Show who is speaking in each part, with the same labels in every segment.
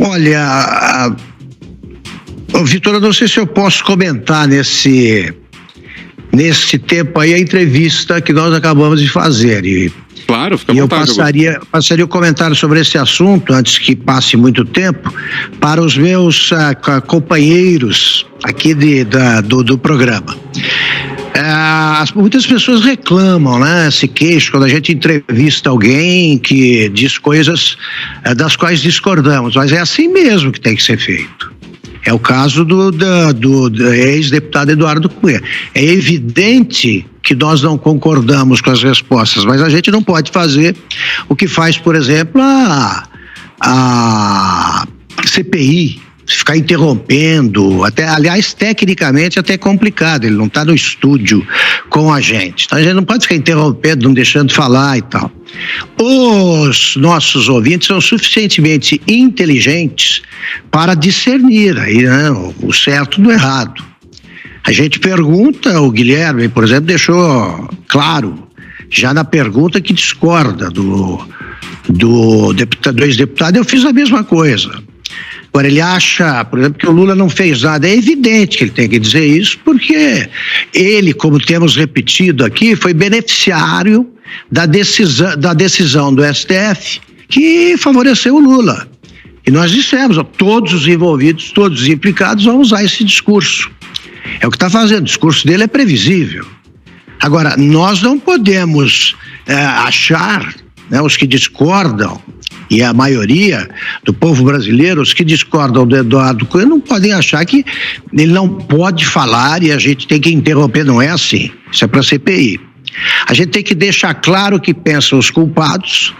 Speaker 1: Olha, Vitor, eu não sei se eu posso comentar nesse tempo aí a entrevista que nós acabamos de fazer.
Speaker 2: Claro, fica à vontade.
Speaker 1: Eu passaria o comentário sobre esse assunto, antes que passe muito tempo, para os meus companheiros aqui do programa. Muitas pessoas reclamam, né? Se queixam quando a gente entrevista alguém que diz coisas das quais discordamos, mas é assim mesmo que tem que ser feito. É o caso do ex-deputado Eduardo Cunha. É evidente que nós não concordamos com as respostas, mas a gente não pode fazer o que faz, por exemplo, a CPI, ficar interrompendo, aliás, tecnicamente até complicado, ele não está no estúdio com a gente. Então a gente não pode ficar interrompendo, não deixando falar e tal. Os nossos ouvintes são suficientemente inteligentes para discernir aí, né, o certo do errado. A gente pergunta, o Guilherme, por exemplo, deixou claro, já na pergunta, que discorda do ex-deputado. Eu fiz a mesma coisa. Agora, ele acha, por exemplo, que o Lula não fez nada. É evidente que ele tem que dizer isso, porque ele, como temos repetido aqui, foi beneficiário da decisão do STF que favoreceu o Lula. E nós dissemos, todos os envolvidos, todos os implicados vão usar esse discurso. É o que está fazendo, o discurso dele é previsível. Agora, nós não podemos achar, né, os que discordam, e a maioria do povo brasileiro, os que discordam do Eduardo Cunha, não podem achar que ele não pode falar e a gente tem que interromper. Não é assim, isso é para a CPI. A gente tem que deixar claro o que pensam os culpados,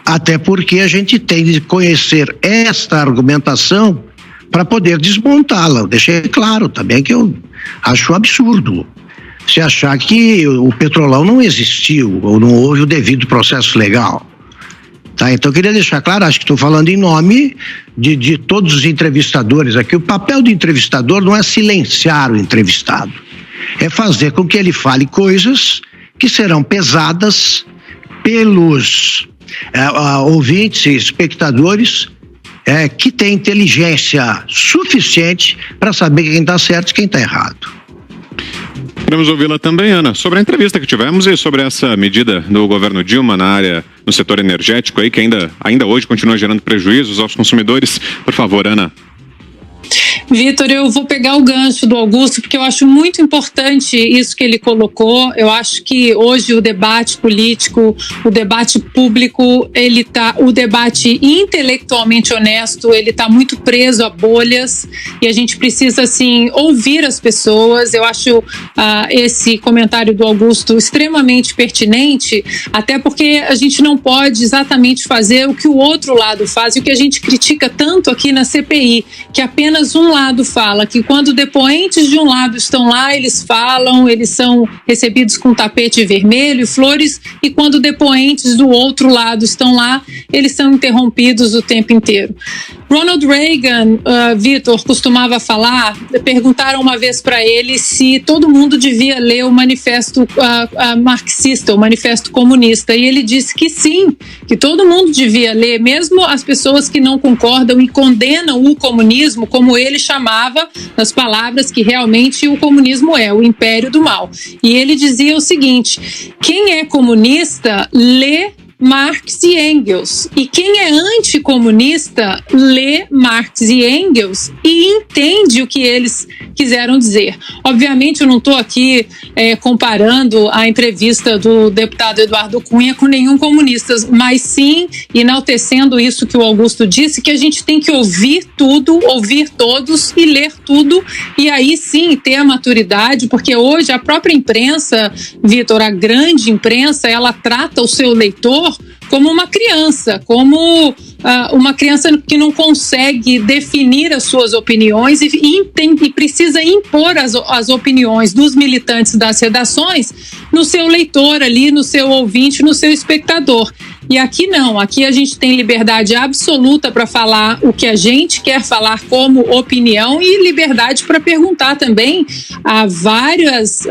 Speaker 1: até porque a gente tem de conhecer esta argumentação para poder desmontá-la. Eu deixei claro também que eu acho um absurdo se achar que o Petrolão não existiu ou não houve o devido processo legal. Tá, então eu queria deixar claro, acho que estou falando em nome de todos os entrevistadores aqui. O papel do entrevistador não é silenciar o entrevistado, é fazer com que ele fale coisas que serão pesadas pelos ouvintes e espectadores que têm inteligência suficiente para saber quem está certo e quem está errado.
Speaker 2: Queremos ouvi-la também, Ana, sobre a entrevista que tivemos e sobre essa medida do governo Dilma no setor energético aí, que ainda hoje continua gerando prejuízos aos consumidores. Por favor, Ana.
Speaker 3: Vitor, eu vou pegar o gancho do Augusto, porque eu acho muito importante isso que ele colocou. Eu acho que hoje o debate político, o debate público, o debate intelectualmente honesto, ele está muito preso a bolhas e a gente precisa, assim, ouvir as pessoas. Eu acho esse comentário do Augusto extremamente pertinente, até porque a gente não pode exatamente fazer o que o outro lado faz e o que a gente critica tanto aqui na CPI, que apenas um lado fala, que quando depoentes de um lado estão lá, eles falam, eles são recebidos com tapete vermelho e flores, e quando depoentes do outro lado estão lá, eles são interrompidos o tempo inteiro. Ronald Reagan, Vitor, costumava falar, perguntaram uma vez para ele se todo mundo devia ler o manifesto marxista, o manifesto comunista, e ele disse que sim, que todo mundo devia ler, mesmo as pessoas que não concordam e condenam o comunismo, como ele chamava, nas palavras que realmente o comunismo é, o império do mal. E ele dizia o seguinte: quem é comunista lê Marx e Engels, e quem é anticomunista lê Marx e Engels e entende o que eles quiseram dizer. Obviamente eu não estou aqui comparando a entrevista do deputado Eduardo Cunha com nenhum comunista, mas sim enaltecendo isso que o Augusto disse, que a gente tem que ouvir tudo, ouvir todos e ler tudo, e aí sim ter a maturidade, porque hoje a própria imprensa, Vitor, a grande imprensa, ela trata o seu leitor como uma criança, como uma criança que não consegue definir as suas opiniões e precisa impor as opiniões dos militantes das redações no seu leitor ali, no seu ouvinte, no seu espectador. E aqui não, aqui a gente tem liberdade absoluta para falar o que a gente quer falar como opinião e liberdade para perguntar também a várias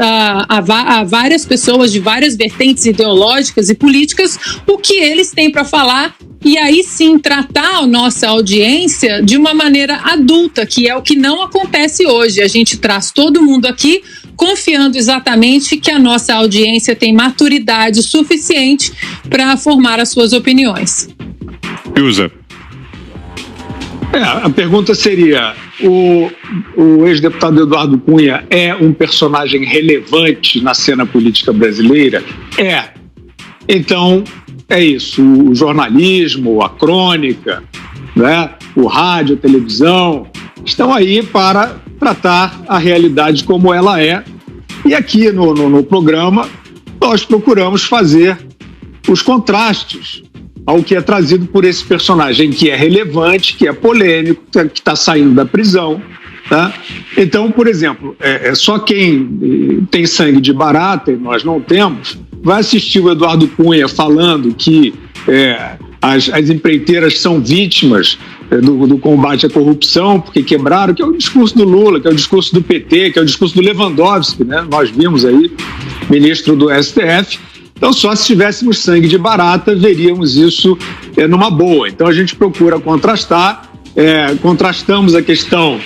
Speaker 3: pessoas de várias vertentes ideológicas e políticas o que eles têm para falar e aí sim tratar a nossa audiência de uma maneira adulta, que é o que não acontece hoje. A gente traz todo mundo aqui confiando exatamente que a nossa audiência tem maturidade suficiente para formar as suas opiniões.
Speaker 2: Usa.
Speaker 4: A pergunta seria, o ex-deputado Eduardo Cunha é um personagem relevante na cena política brasileira? É. Então, é isso. O jornalismo, a crônica, né, o rádio, a televisão, estão aí para tratar a realidade como ela é. E aqui no programa, nós procuramos fazer os contrastes ao que é trazido por esse personagem, que é relevante, que é polêmico, que está saindo da prisão. Tá? Então, por exemplo, só quem tem sangue de barata, e nós não temos, vai assistir o Eduardo Cunha falando que as empreiteiras são vítimas do combate à corrupção, porque quebraram, que é o discurso do Lula, que é o discurso do PT, que é o discurso do Lewandowski, né? Nós vimos aí, ministro do STF. Então, só se tivéssemos sangue de barata, veríamos isso numa boa. Então, a gente procura contrastar, contrastamos a questão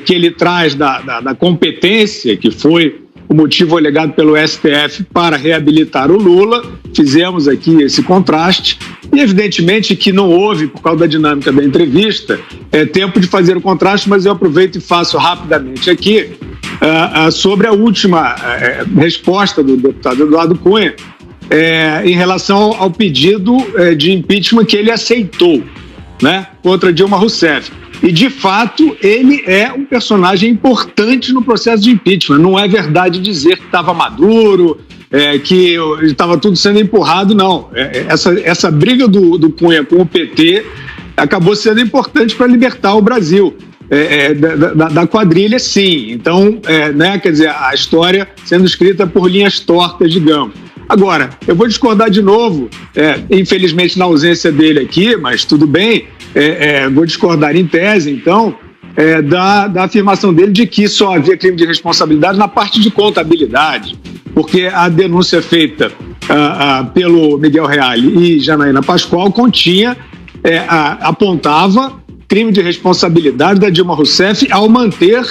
Speaker 4: que ele traz da competência, que foi o motivo alegado pelo STF para reabilitar o Lula, fizemos aqui esse contraste, e evidentemente que não houve, por causa da dinâmica da entrevista, tempo de fazer o contraste, mas eu aproveito e faço rapidamente aqui sobre a última resposta do deputado Eduardo Cunha, em relação ao pedido de impeachment que ele aceitou, né, contra Dilma Rousseff. E, de fato, ele é um personagem importante no processo de impeachment. Não é verdade dizer que estava maduro, que estava tudo sendo empurrado, não. Essa briga do Cunha com o PT acabou sendo importante para libertar o Brasil da quadrilha, sim. Então, né, quer dizer, a história sendo escrita por linhas tortas, digamos. Agora, eu vou discordar de novo, infelizmente na ausência dele aqui, mas tudo bem, vou discordar em tese, então, da afirmação dele de que só havia crime de responsabilidade na parte de contabilidade, porque a denúncia feita pelo Miguel Reale e Janaína Pascoal continha, apontava crime de responsabilidade da Dilma Rousseff ao manter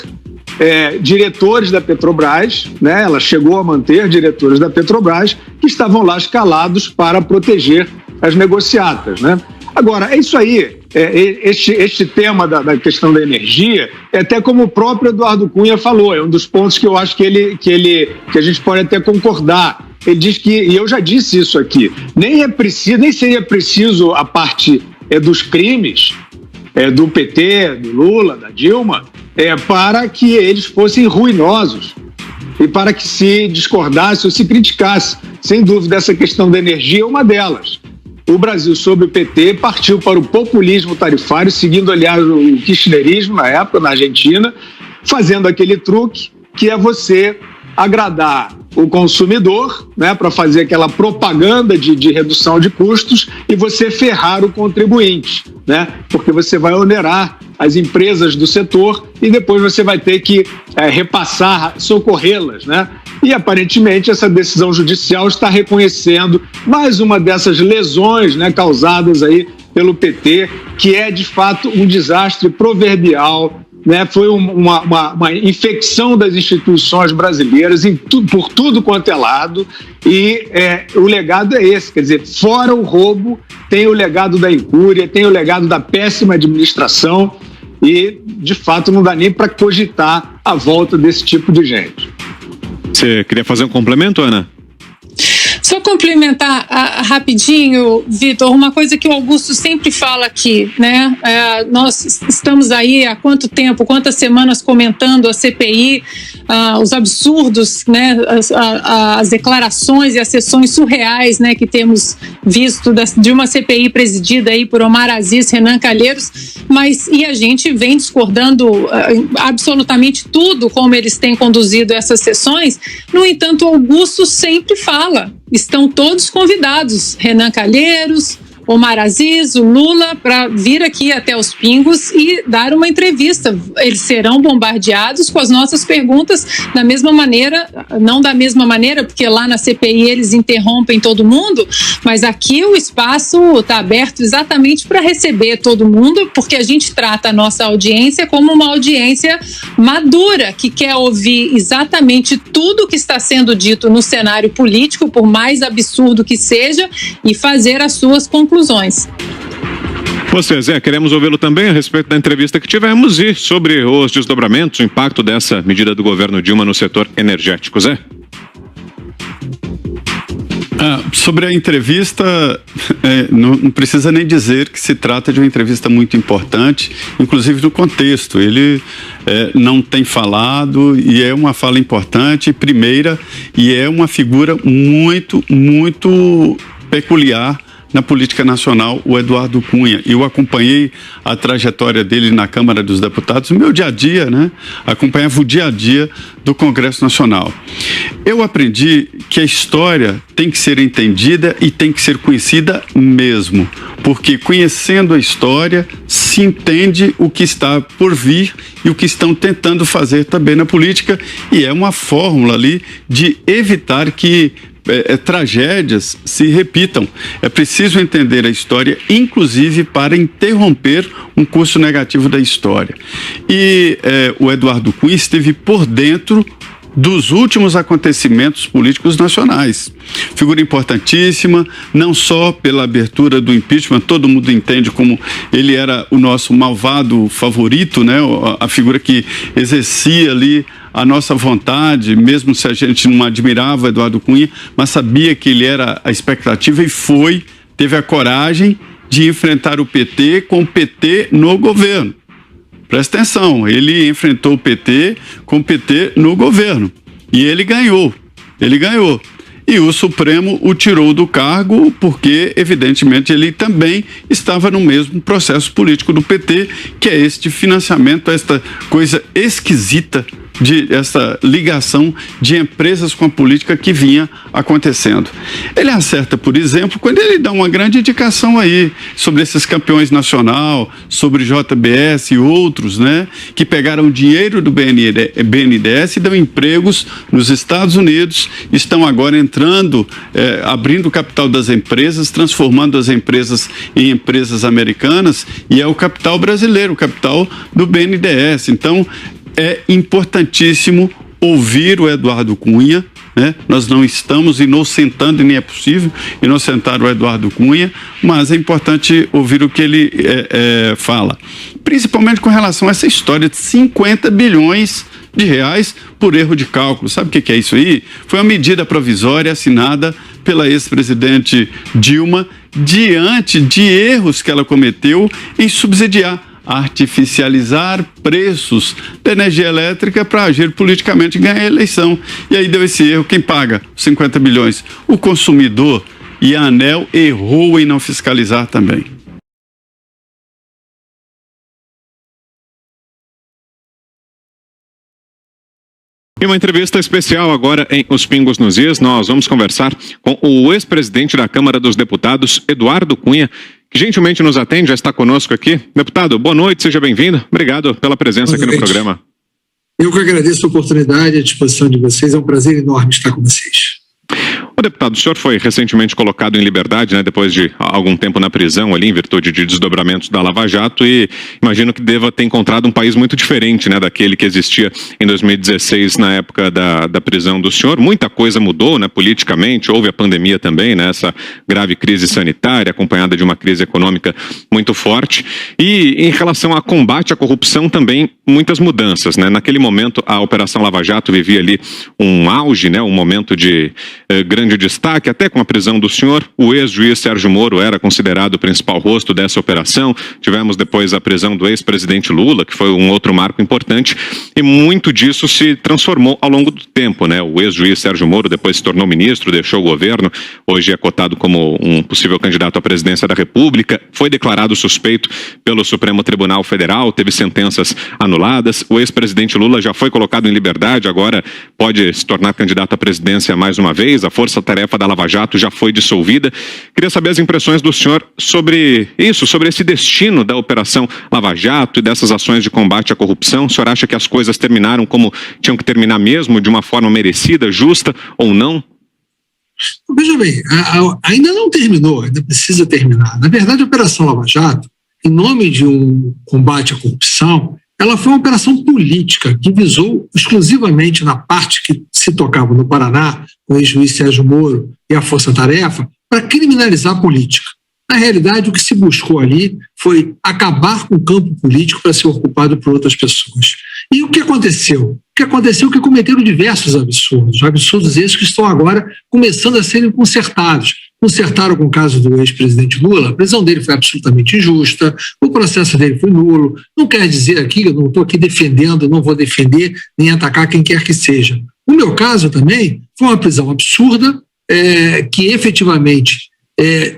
Speaker 4: diretores da Petrobras, né? Ela chegou a manter diretores da Petrobras que estavam lá escalados para proteger as negociatas, né? Agora, é isso aí, este tema da questão da energia, até como o próprio Eduardo Cunha falou, é um dos pontos que eu acho que a gente pode até concordar. Ele diz que, e eu já disse isso aqui, nem seria preciso a parte dos crimes do PT, do Lula, da Dilma, para que eles fossem ruinosos e para que se discordasse ou se criticasse. Sem dúvida, essa questão da energia é uma delas. O Brasil, sob o PT, partiu para o populismo tarifário, seguindo, aliás, o kirchnerismo na época, na Argentina, fazendo aquele truque que é você agradar o consumidor, né, para fazer aquela propaganda de redução de custos, e você ferrar o contribuinte, né, porque você vai onerar as empresas do setor e depois você vai ter que repassar, socorrê-las, né? E aparentemente essa decisão judicial está reconhecendo mais uma dessas lesões, né, causadas aí pelo PT, que é de fato um desastre proverbial, né? Foi uma infecção das instituições brasileiras por tudo quanto é lado, e o legado é esse, quer dizer, fora o roubo, tem o legado da incúria, tem o legado da péssima administração, e de fato não dá nem para cogitar a volta desse tipo de gente.
Speaker 2: Você queria fazer um complemento, Ana?
Speaker 3: Só complementar rapidinho, Vitor, uma coisa que o Augusto sempre fala aqui, né? Nós estamos aí há quanto tempo, quantas semanas comentando a CPI, os absurdos, né? As declarações e as sessões surreais, né? Que temos visto de uma CPI presidida aí por Omar Aziz, Renan Calheiros, e a gente vem discordando absolutamente tudo como eles têm conduzido essas sessões. No entanto, o Augusto sempre fala, estão todos convidados, Renan Calheiros, Omar Aziz, o Lula, para vir aqui até os Pingos e dar uma entrevista. Eles serão bombardeados com as nossas perguntas da mesma maneira, não da mesma maneira, porque lá na CPI eles interrompem todo mundo, mas aqui o espaço está aberto exatamente para receber todo mundo, porque a gente trata a nossa audiência como uma audiência madura, que quer ouvir exatamente tudo que está sendo dito no cenário político, por mais absurdo que seja, e fazer as suas conclusões.
Speaker 2: Você, Zé, queremos ouvi-lo também a respeito da entrevista que tivemos e sobre os desdobramentos, o impacto dessa medida do governo Dilma no setor energético. Zé?
Speaker 5: Sobre a entrevista, não precisa nem dizer que se trata de uma entrevista muito importante, inclusive no contexto. Ele não tem falado e é uma fala importante, primeira, e é uma figura muito, muito peculiar na política nacional, o Eduardo Cunha. Eu acompanhei a trajetória dele na Câmara dos Deputados, no meu dia a dia, né? Acompanhava o dia a dia do Congresso Nacional. Eu aprendi que a história tem que ser entendida e tem que ser conhecida mesmo, porque conhecendo a história se entende o que está por vir e o que estão tentando fazer também na política, e é uma fórmula ali de evitar que tragédias se repitam. É preciso entender a história, inclusive para interromper um curso negativo da história. E o Eduardo Cunha esteve por dentro dos últimos acontecimentos políticos nacionais. Figura importantíssima, não só pela abertura do impeachment, todo mundo entende como ele era o nosso malvado favorito, né? A figura que exercia ali a nossa vontade, mesmo se a gente não admirava Eduardo Cunha, mas sabia que ele era a expectativa e teve a coragem de enfrentar o PT com o PT no governo. Presta atenção, ele enfrentou o PT com o PT no governo e ele ganhou. E o Supremo o tirou do cargo porque, evidentemente, ele também estava no mesmo processo político do PT, que é este financiamento, esta coisa esquisita essa ligação de empresas com a política que vinha acontecendo. Ele acerta, por exemplo, quando ele dá uma grande indicação aí sobre esses campeões nacional, sobre JBS e outros, né, que pegaram dinheiro do BNDES e dão empregos nos Estados Unidos, estão agora entrando, abrindo o capital das empresas, transformando as empresas em empresas americanas, e é o capital brasileiro, o capital do BNDES. Então, é importantíssimo ouvir o Eduardo Cunha, né? Nós não estamos inocentando, e nem é possível inocentar o Eduardo Cunha, mas é importante ouvir o que ele fala. Principalmente com relação a essa história de 50 bilhões de reais por erro de cálculo. Sabe o que é isso aí? Foi uma medida provisória assinada pela ex-presidente Dilma diante de erros que ela cometeu em subsidiar, artificializar preços da energia elétrica para agir politicamente e ganhar a eleição. E aí deu esse erro. Quem paga 50 bilhões? O consumidor. E a ANEEL errou em não fiscalizar também.
Speaker 2: E uma entrevista especial agora em Os Pingos nos Is. Nós vamos conversar com o ex-presidente da Câmara dos Deputados, Eduardo Cunha, que gentilmente nos atende, já está conosco aqui. Deputado, boa noite, seja bem-vindo. Obrigado pela presença aqui no programa.
Speaker 6: Eu que agradeço a oportunidade e a disposição de vocês. É um prazer enorme estar com vocês.
Speaker 2: O deputado, o senhor foi recentemente colocado em liberdade, né, depois de algum tempo na prisão ali, em virtude de desdobramentos da Lava Jato, e imagino que deva ter encontrado um país muito diferente, né, daquele que existia em 2016, na época da prisão do senhor. Muita coisa mudou, né, politicamente, houve a pandemia também, né, essa grave crise sanitária, acompanhada de uma crise econômica muito forte, e em relação a combate à corrupção também, muitas mudanças, né. Naquele momento, a Operação Lava Jato vivia ali um auge, né, um momento de grande destaque, até com a prisão do senhor. O ex-juiz Sérgio Moro era considerado o principal rosto dessa operação. Tivemos depois a prisão do ex-presidente Lula, que foi um outro marco importante, e muito disso se transformou ao longo do tempo, né? O ex-juiz Sérgio Moro depois se tornou ministro, deixou o governo, hoje é cotado como um possível candidato à presidência da República, foi declarado suspeito pelo Supremo Tribunal Federal, teve sentenças anuladas. O ex-presidente Lula já foi colocado em liberdade, agora pode se tornar candidato à presidência mais uma vez. A Força Força Tarefa da Lava Jato já foi dissolvida. Queria saber as impressões do senhor sobre isso, sobre esse destino da Operação Lava Jato e dessas ações de combate à corrupção. O senhor acha que as coisas terminaram como tinham que terminar mesmo, de uma forma merecida, justa ou não?
Speaker 6: Veja bem, ainda não terminou, ainda precisa terminar. Na verdade, a Operação Lava Jato, em nome de um combate à corrupção, ela foi uma operação política que visou exclusivamente na parte que se tocava no Paraná, com o ex-juiz Sérgio Moro e a Força Tarefa, para criminalizar a política. Na realidade, o que se buscou ali foi acabar com o campo político para ser ocupado por outras pessoas. E o que aconteceu? O que aconteceu é que cometeram diversos absurdos esses que estão agora começando a serem consertados. Consertaram com o caso do ex-presidente Lula, a prisão dele foi absolutamente injusta, o processo dele foi nulo. Não quer dizer aqui, eu não estou aqui defendendo, não vou defender nem atacar quem quer que seja. O meu caso também foi uma prisão absurda, que efetivamente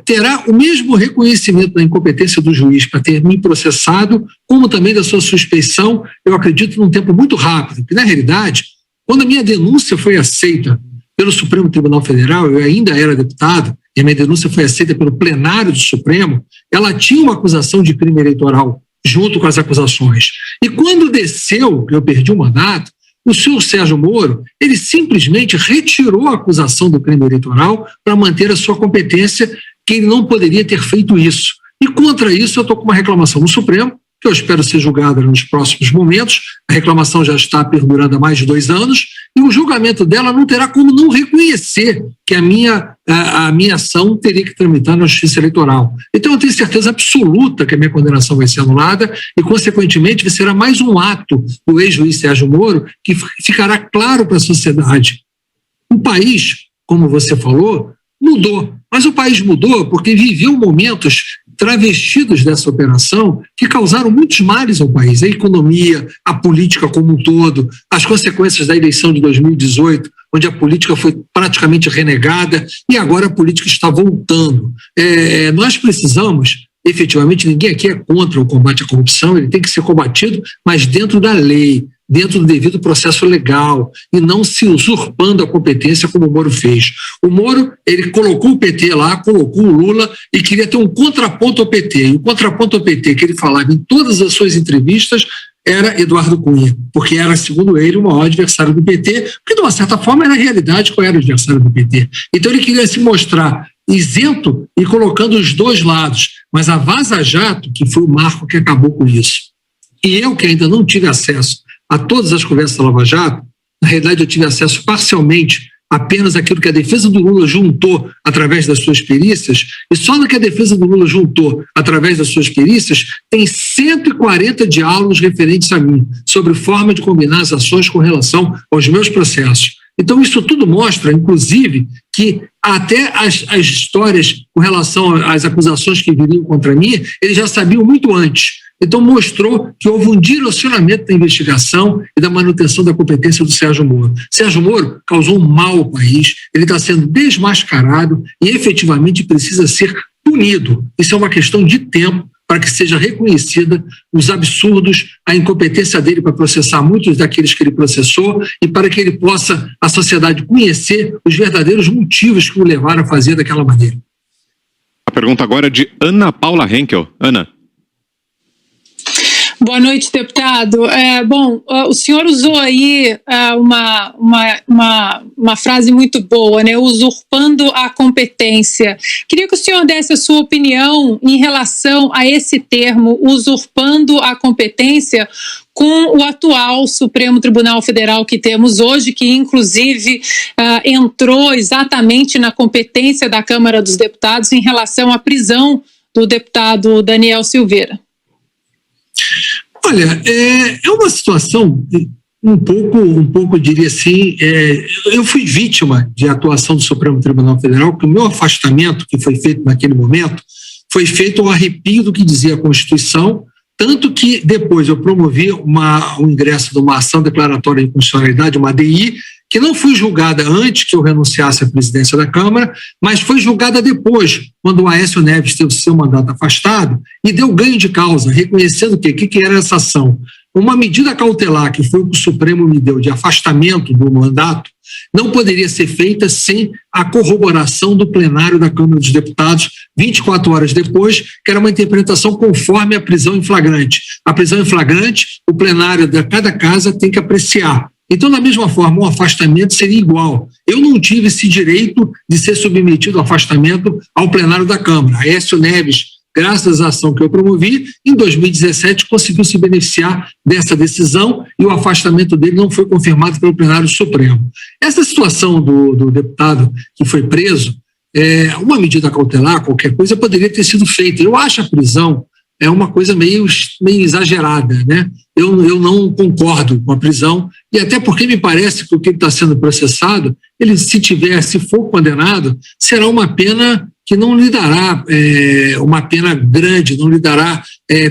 Speaker 6: terá o mesmo reconhecimento da incompetência do juiz para ter me processado, como também da sua suspeição, eu acredito, num tempo muito rápido. Porque, na realidade, quando a minha denúncia foi aceita pelo Supremo Tribunal Federal, eu ainda era deputado, e a minha denúncia foi aceita pelo plenário do Supremo, ela tinha uma acusação de crime eleitoral junto com as acusações. E quando desceu, eu perdi o mandato, o senhor Sérgio Moro, ele simplesmente retirou a acusação do crime eleitoral para manter a sua competência, que ele não poderia ter feito isso. E contra isso eu estou com uma reclamação no Supremo, que eu espero ser julgada nos próximos momentos. A reclamação já está perdurando há mais de 2 anos, e o julgamento dela não terá como não reconhecer que a minha ação teria que tramitar na Justiça Eleitoral. Então eu tenho certeza absoluta que a minha condenação vai ser anulada e, consequentemente, será mais um ato do ex-juiz Sérgio Moro que ficará claro para a sociedade. O país, como você falou, mudou. Mas o país mudou porque viveu momentos travestidos dessa operação que causaram muitos males ao país. A economia, a política como um todo, as consequências da eleição de 2018, onde a política foi praticamente renegada e agora a política está voltando. Nós precisamos, efetivamente, ninguém aqui é contra o combate à corrupção, ele tem que ser combatido, mas dentro da lei, dentro do devido processo legal, e não se usurpando a competência como o Moro fez. O Moro, ele colocou o PT lá, colocou o Lula e queria ter um contraponto ao PT. E o contraponto ao PT que ele falava em todas as suas entrevistas era Eduardo Cunha, porque era, segundo ele, o maior adversário do PT, porque de uma certa forma era a realidade qual era o adversário do PT. Então ele queria se mostrar isento e colocando os dois lados, mas a Vaza Jato, que foi o marco que acabou com isso. E eu, que ainda não tive acesso a todas as conversas da Lava Jato, na realidade eu tive acesso parcialmente apenas àquilo que a defesa do Lula juntou através das suas perícias, e só no que a defesa do Lula juntou através das suas perícias, tem 140 diálogos referentes a mim, sobre forma de combinar as ações com relação aos meus processos. Então isso tudo mostra, inclusive, que até as histórias com relação às acusações que viriam contra mim, eles já sabiam muito antes. Então mostrou que houve um direcionamento da investigação e da manutenção da competência do Sérgio Moro. Sérgio Moro causou um mal ao país, ele está sendo desmascarado e efetivamente precisa ser punido. Isso é uma questão de tempo para que seja reconhecida os absurdos, a incompetência dele para processar muitos daqueles que ele processou e para que ele possa, a sociedade, conhecer os verdadeiros motivos que o levaram a fazer daquela maneira.
Speaker 2: A pergunta agora é de Ana Paula Henkel. Ana.
Speaker 3: Boa noite, deputado. Bom, o senhor usou aí uma frase muito boa, né? Usurpando a competência. Queria que o senhor desse a sua opinião em relação a esse termo, usurpando a competência, com o atual Supremo Tribunal Federal que temos hoje, que inclusive entrou exatamente na competência da Câmara dos Deputados em relação à prisão do deputado Daniel Silveira.
Speaker 6: Olha, é uma situação um pouco, diria assim, eu fui vítima de atuação do Supremo Tribunal Federal, que o meu afastamento, que foi feito naquele momento, foi feito ao arrepio do que dizia a Constituição, tanto que depois eu promovi o ingresso de uma ação declaratória de inconstitucionalidade, uma ADI, que não foi julgada antes que eu renunciasse à presidência da Câmara, mas foi julgada depois, quando o Aécio Neves teve seu mandato afastado e deu ganho de causa, reconhecendo o que era essa ação. uma medida cautelar, que foi o que o Supremo me deu, de afastamento do mandato, não poderia ser feita sem a corroboração do plenário da Câmara dos Deputados 24 horas depois, que era uma interpretação conforme a prisão em flagrante. A prisão em flagrante, o plenário de cada casa tem que apreciar. Então, da mesma forma, o afastamento seria igual. Eu não tive esse direito de ser submetido ao afastamento ao plenário da Câmara. Aécio Neves, graças à ação que eu promovi, em 2017 conseguiu se beneficiar dessa decisão e o afastamento dele não foi confirmado pelo plenário Supremo. Essa situação do deputado que foi preso, uma medida cautelar, qualquer coisa, poderia ter sido feita. Eu acho a prisão uma coisa meio exagerada, né? Eu não concordo com a prisão, e até porque me parece que o que ele está sendo processado, ele, se for condenado, será uma pena que não lhe dará uma pena grande, não lhe dará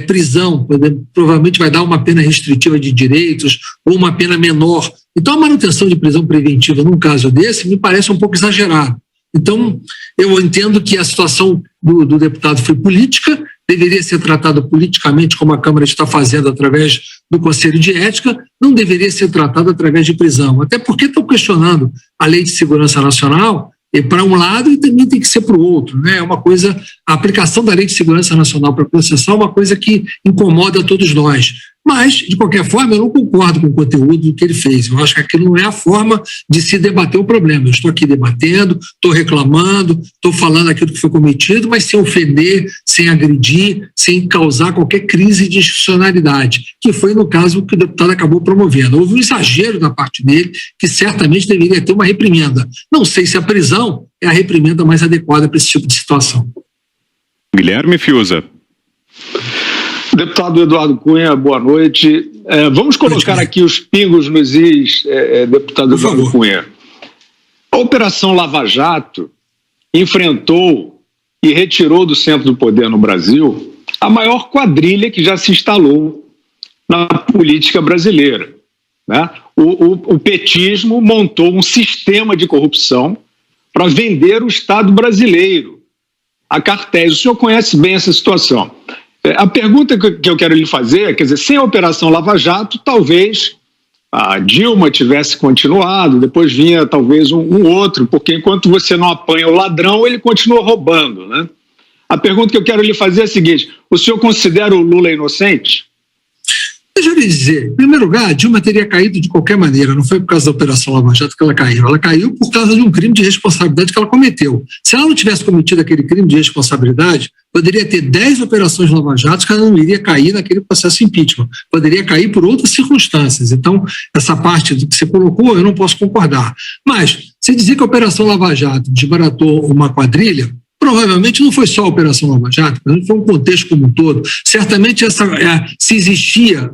Speaker 6: prisão, provavelmente vai dar uma pena restritiva de direitos ou uma pena menor. Então, a manutenção de prisão preventiva num caso desse me parece um pouco exagerado. Então, eu entendo que a situação do deputado foi política, deveria ser tratado politicamente, como a Câmara está fazendo através do Conselho de Ética, não deveria ser tratado através de prisão. Até porque estão questionando a Lei de Segurança Nacional, e para um lado e também tem que ser para o outro, né? É uma coisa, a aplicação da Lei de Segurança Nacional para processar é uma coisa que incomoda todos nós. Mas, de qualquer forma, eu não concordo com o conteúdo do que ele fez. Eu acho que aquilo não é a forma de se debater o problema. Eu estou aqui debatendo, estou reclamando, estou falando aquilo que foi cometido, mas sem ofender, sem agredir, sem causar qualquer crise de institucionalidade, que foi, no caso, o que o deputado acabou promovendo. Houve um exagero da parte dele, que certamente deveria ter uma reprimenda. Não sei se a prisão é a reprimenda mais adequada para esse tipo de situação.
Speaker 2: Guilherme Fiuza.
Speaker 4: Deputado Eduardo Cunha, boa noite. Vamos colocar aqui os pingos nos is, deputado Eduardo Cunha. A Operação Lava Jato enfrentou e retirou do centro do poder no Brasil a maior quadrilha que já se instalou na política brasileira, né? O petismo montou um sistema de corrupção para vender o Estado brasileiro a cartéis. O senhor conhece bem essa situação. A pergunta que eu quero lhe fazer, quer dizer, sem a Operação Lava Jato, talvez a Dilma tivesse continuado, depois vinha talvez um outro, porque enquanto você não apanha o ladrão, ele continua roubando, né? A pergunta que eu quero lhe fazer é a seguinte: o senhor considera o Lula inocente?
Speaker 6: Deixa eu lhe dizer, em primeiro lugar, a Dilma teria caído de qualquer maneira, não foi por causa da Operação Lava Jato que ela caiu por causa de um crime de responsabilidade que ela cometeu. Se ela não tivesse cometido aquele crime de responsabilidade, poderia ter 10 operações Lava Jato que ela não iria cair naquele processo de impeachment, poderia cair por outras circunstâncias. Então, essa parte do que você colocou, eu não posso concordar. Mas, se dizer que a Operação Lava Jato desbaratou uma quadrilha, provavelmente não foi só a Operação Lava Jato, foi um contexto como um todo. Certamente, se existia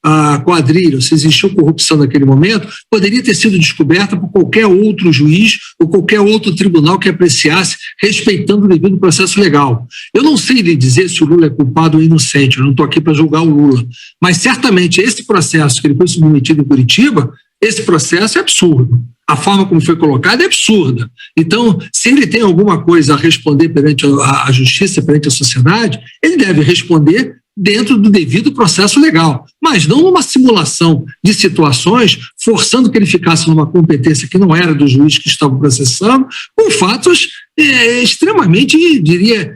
Speaker 6: a quadrilha, se existiu corrupção naquele momento, poderia ter sido descoberta por qualquer outro juiz ou qualquer outro tribunal que apreciasse, respeitando o devido processo legal. Eu não sei lhe dizer se o Lula é culpado ou inocente, eu não estou aqui para julgar o Lula, mas certamente esse processo que ele foi submetido em Curitiba, esse processo é absurdo. A forma como foi colocada é absurda. Então, se ele tem alguma coisa a responder perante a justiça, perante a sociedade, ele deve responder dentro do devido processo legal, mas não numa simulação de situações, forçando que ele ficasse numa competência que não era do juiz que estava processando, com fatos extremamente, diria,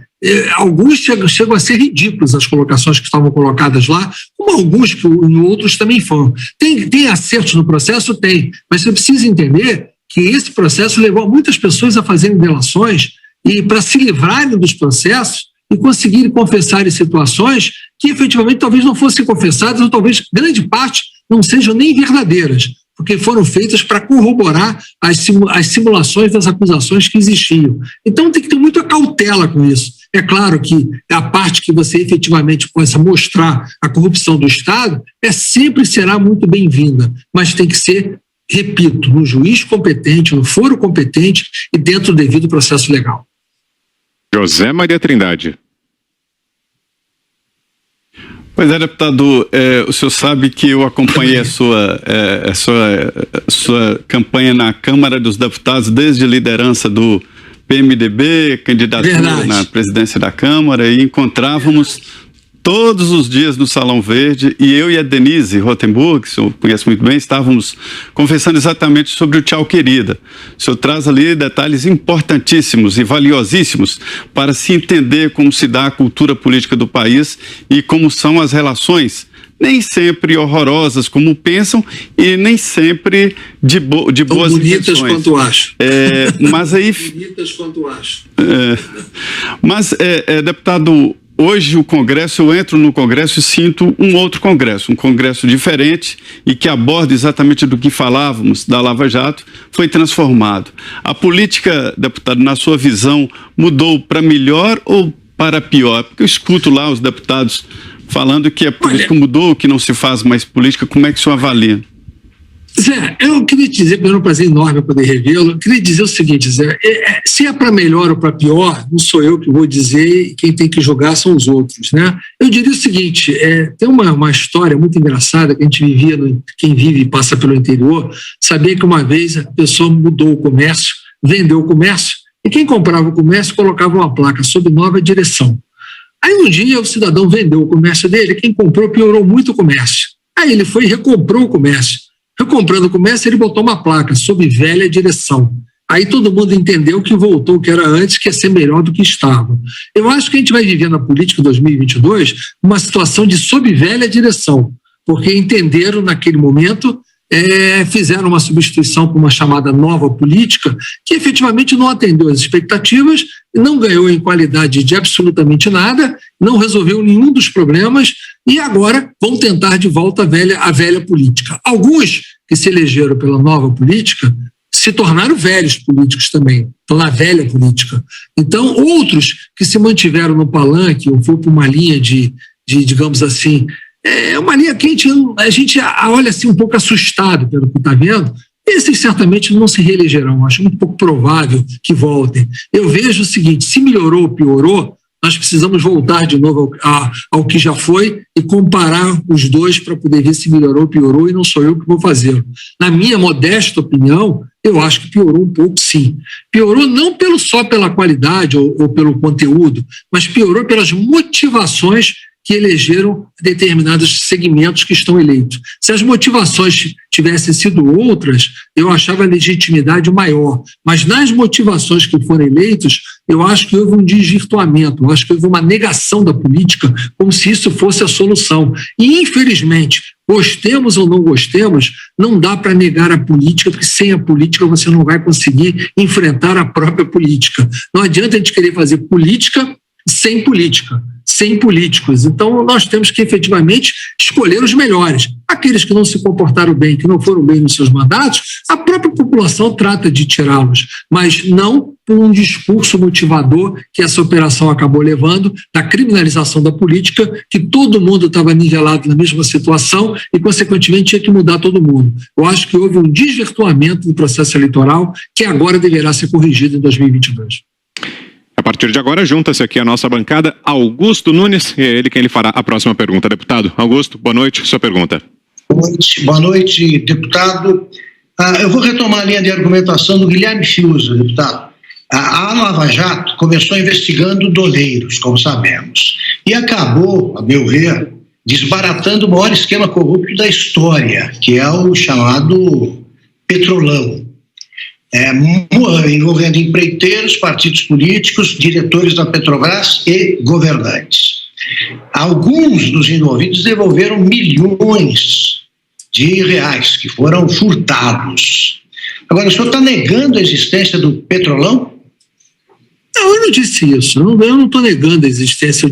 Speaker 6: alguns chegam a ser ridículos as colocações que estavam colocadas lá, como alguns que em outros também foram. Tem acertos no processo? Tem, mas você precisa entender que esse processo levou muitas pessoas a fazerem delações e para se livrarem dos processos e conseguirem confessar em situações que efetivamente talvez não fossem confessadas ou talvez grande parte não sejam nem verdadeiras, porque foram feitas para corroborar as simulações das acusações que existiam. Então tem que ter muita cautela com isso. É claro que a parte que você efetivamente possa mostrar a corrupção do Estado sempre será muito bem-vinda, mas tem que ser, repito, no juiz competente, no foro competente e dentro do devido processo legal.
Speaker 2: José Maria Trindade.
Speaker 5: Pois é, deputado, o senhor sabe que eu acompanhei a sua campanha na Câmara dos Deputados desde a liderança do PMDB, candidatura na presidência da Câmara, e encontrávamos todos os dias no Salão Verde, e eu e a Denise Rotenburg, que o senhor conhece muito bem, estávamos conversando exatamente sobre o Tchau Querida. O senhor traz ali detalhes importantíssimos e valiosíssimos para se entender como se dá a cultura política do país e como são as relações, nem sempre horrorosas como pensam e nem sempre de boas
Speaker 6: bonitas
Speaker 5: intenções.
Speaker 6: Quanto acho.
Speaker 5: Mas aí...
Speaker 6: Bonitas quanto acho.
Speaker 5: Deputado, hoje o Congresso, eu entro no Congresso e sinto um outro Congresso, um Congresso diferente e que aborda exatamente do que falávamos da Lava Jato, foi transformado. A política, deputado, na sua visão, mudou para melhor ou para pior? Porque eu escuto lá os deputados falando que a política mudou, que não se faz mais política. Como é que o senhor avalia?
Speaker 6: Zé, eu queria te dizer, é um prazer enorme poder revê-lo, eu queria dizer o seguinte, Zé, se é para melhor ou para pior, não sou eu que vou dizer, quem tem que julgar são os outros, né? Eu diria o seguinte, tem uma história muito engraçada que a gente vivia, quem vive e passa pelo interior, sabia que uma vez a pessoa mudou o comércio, vendeu o comércio, e quem comprava o comércio colocava uma placa sob nova direção. Aí um dia o cidadão vendeu o comércio dele, quem comprou piorou muito o comércio. Aí ele foi e recomprou o comércio. Recomprando o comércio, ele botou uma placa sob velha direção. Aí todo mundo entendeu que voltou o que era antes, que ia ser melhor do que estava. Eu acho que a gente vai viver na política 2022 uma situação de sob velha direção, porque entenderam naquele momento, fizeram uma substituição por uma chamada nova política, que efetivamente não atendeu às expectativas, não ganhou em qualidade de absolutamente nada, não resolveu nenhum dos problemas e agora vão tentar de volta a velha política. Alguns que se elegeram pela nova política se tornaram velhos políticos também, estão na velha política. Então, outros que se mantiveram no palanque ou foram por uma linha de digamos assim, uma linha que a gente olha assim um pouco assustado pelo que está vendo. Esses certamente não se reelegerão, acho muito pouco provável que voltem. Eu vejo o seguinte, se melhorou ou piorou, nós precisamos voltar de novo ao que já foi e comparar os dois para poder ver se melhorou ou piorou, e não sou eu que vou fazê-lo. Na minha modesta opinião, eu acho que piorou um pouco, sim. Piorou não só pela qualidade ou pelo conteúdo, mas piorou pelas motivações que elegeram determinados segmentos que estão eleitos. Se as motivações tivessem sido outras, eu achava a legitimidade maior. Mas nas motivações que foram eleitos, eu acho que houve um desvirtuamento, eu acho que houve uma negação da política, como se isso fosse a solução. E, infelizmente, gostemos ou não gostemos, não dá para negar a política, porque sem a política você não vai conseguir enfrentar a própria política. Não adianta a gente querer fazer política, sem políticos. Então, nós temos que efetivamente escolher os melhores. Aqueles que não se comportaram bem, que não foram bem nos seus mandatos, a própria população trata de tirá-los, mas não por um discurso motivador que essa operação acabou levando, da criminalização da política, que todo mundo estava nivelado na mesma situação e, consequentemente, tinha que mudar todo mundo. Eu acho que houve um desvirtuamento do processo eleitoral que agora deverá ser corrigido em 2022.
Speaker 2: A partir de agora, junta-se aqui a nossa bancada, Augusto Nunes, e é ele quem lhe fará a próxima pergunta. Deputado Augusto, boa noite, sua pergunta.
Speaker 1: Boa noite, deputado. Eu vou retomar a linha de argumentação do Guilherme Fiuza, deputado. A Lava Jato começou investigando doleiros, como sabemos, e acabou, a meu ver, desbaratando o maior esquema corrupto da história, que é o chamado Petrolão. Envolvendo empreiteiros, partidos políticos, diretores da Petrobras e governantes. Alguns dos envolvidos devolveram milhões de reais que foram furtados. Agora, o senhor está negando a existência do Petrolão?
Speaker 6: Não, eu não disse isso, eu não estou negando a existência, eu